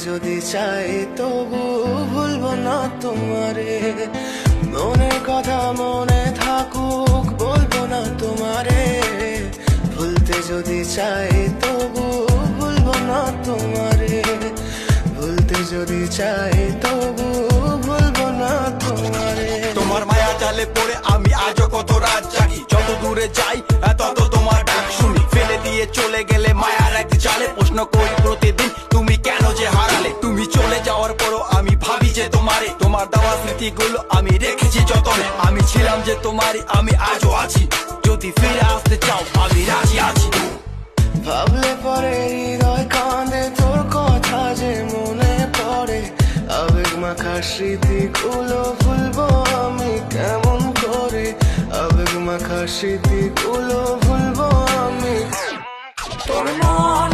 যদি চাই তবু ভুলবো না তোমারে, মনের কথা মনে থাকুক বলবো না তোমারে। ভুলতে যদি চাই তবু ভুলবো না তোমারে, ভুলতে যদি চাই তবু ভুলবো না তোমারে। তোমার মায়া জালে পড়ে আমি আজও কত রাত জাগি, যত দূরে যাই তত তোমার ডাক শুনি। ফেলে দিয়ে চলে গেলে মায়ার এক জালে, প্রশ্ন করি প্রতিদিন তুমি কেন যে হারালে। তুমি চলে যাওয়ার পরও আমি ভাবি যে তোমারে, তোমার দেওয়া স্মৃতিগুলো আমি রেখেছি যতনে। আমি ছিলাম যে তোমারই, আমি আজও আছি, যদি ফিরে আসতে চাও আমি রাজি আছি। ভাবলে পরে হৃদয় কাঁদে, তোর কথা যে মনে পড়ে। আবেগ মাখা স্মৃতিগুলো ভুলবো আমি কেমন করে, আবেগ মাখা স্মৃতিগুলো ভুলবো আমি। তোর মন